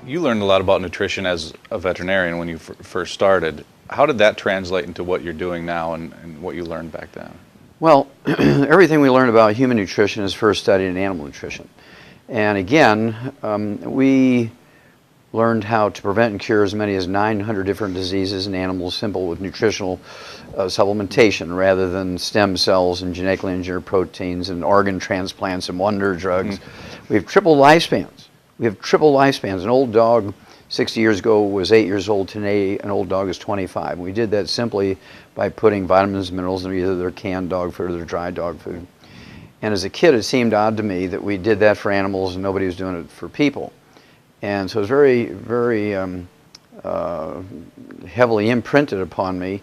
You learned a lot about nutrition as a veterinarian when you first started. How did that translate into what you're doing now and what you learned back then? Well, everything we learned about human nutrition is first studied in animal nutrition. And again, we learned how to prevent and cure as many as 900 different diseases in animals simple with nutritional supplementation rather than stem cells and genetically engineered proteins and organ transplants and wonder drugs. We have triple lifespans. We have triple lifespans. An old dog 60 years ago was 8 years old. Today, an old dog is 25. We did that simply by putting vitamins and minerals in either their canned dog food or their dry dog food. And as a kid, it seemed odd to me that we did that for animals and nobody was doing it for people. And so it was very, very heavily imprinted upon me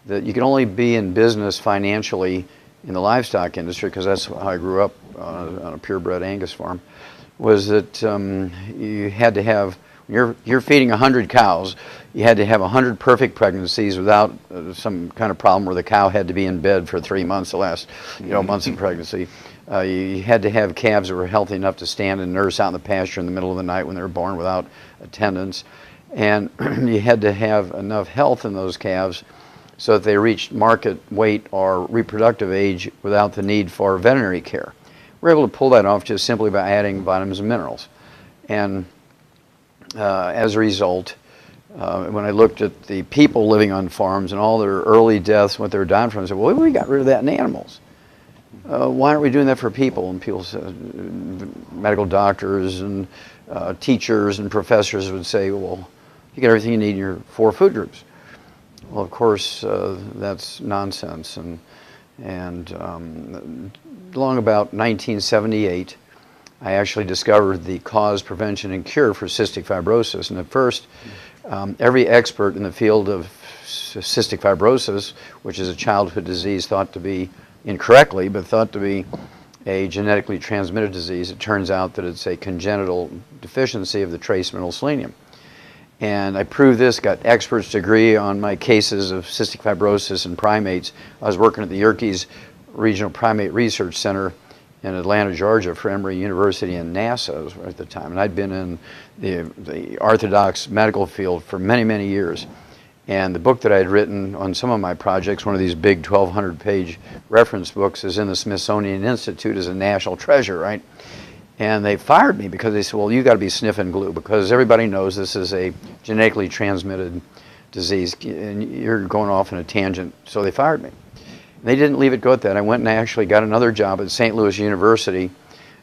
that you can only be in business financially in the livestock industry, because that's how I grew up on a purebred Angus farm, was that you had to have, when you're feeding 100 cows, you had to have 100 perfect pregnancies without some kind of problem where the cow had to be in bed for 3 months, the last months of pregnancy. You had to have calves that were healthy enough to stand and nurse out in the pasture in the middle of the night when they were born without attendants. And you had to have enough health in those calves so that they reached market weight or reproductive age without the need for veterinary care. We're able to pull that off just simply by adding vitamins and minerals. And as a result, when I looked at the people living on farms and all their early deaths, what they were dying from, I said, well, we got rid of that in animals. Why aren't we doing that for people? And people said, medical doctors and teachers and professors would say, well, you get everything you need in your 4 food groups. Well, of course, that's nonsense. And along about 1978, I actually discovered the cause, prevention, and cure for cystic fibrosis. And at first, every expert in the field of cystic fibrosis, which is a childhood disease thought to be incorrectly, but thought to be a genetically transmitted disease, it turns out that it's a congenital deficiency of the trace mineral selenium. And I proved this, got experts to agree on my cases of cystic fibrosis in primates. I was working at the Yerkes Regional Primate Research Center in Atlanta, Georgia for Emory University and NASA at the time. And I'd been in the orthodox medical field for many, many years. And the book that I had written on some of my projects, one of these big 1,200-page reference books, is in the Smithsonian Institute as a national treasure, right? And they fired me because they said, well, you got to be sniffing glue because everybody knows this is a genetically transmitted disease and you're going off on a tangent. So they fired me. And they didn't leave it go at that. I went and I actually got another job at St. Louis University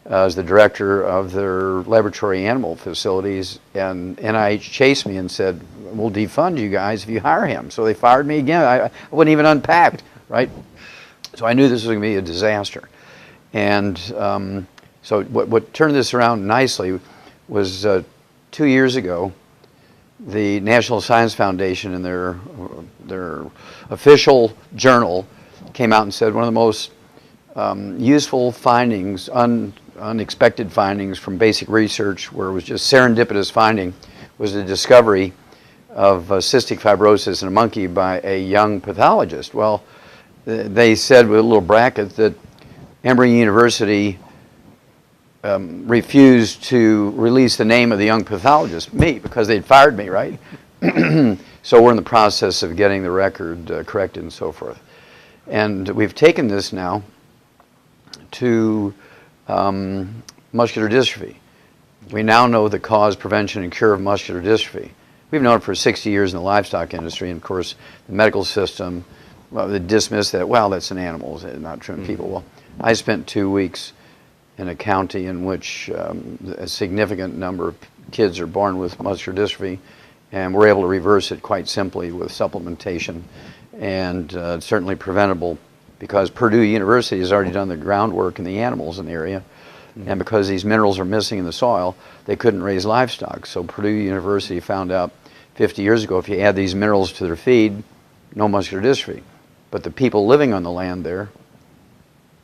as the director of their laboratory animal facilities, and NIH chased me and said, we'll defund you guys if you hire him. So they fired me again. I wasn't even unpacked, right? So I knew this was going to be a disaster. And so what turned this around nicely was 2 years ago, the National Science Foundation in their official journal came out and said one of the most useful findings, unexpected findings from basic research, where it was just serendipitous finding, was the discovery of cystic fibrosis in a monkey by a young pathologist. Well, they said with a little bracket that Emory University refused to release the name of the young pathologist, me, because they'd fired me, right? So we're in the process of getting the record corrected and so forth. And we've taken this now to muscular dystrophy. We now know the cause, prevention, and cure of muscular dystrophy. We've known it for 60 years in the livestock industry, and of course the medical system, well, they dismiss that, well, that's in animals, not true in people. Well, I spent 2 weeks in a county in which a significant number of kids are born with muscular dystrophy, and we're able to reverse it quite simply with supplementation, and it's certainly preventable because Purdue University has already done the groundwork in the animals in the area, and because these minerals are missing in the soil, they couldn't raise livestock. So Purdue University found out 50 years ago if you add these minerals to their feed, no muscular dystrophy. But the people living on the land there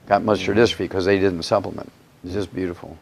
got muscular dystrophy because they didn't supplement. It's just beautiful.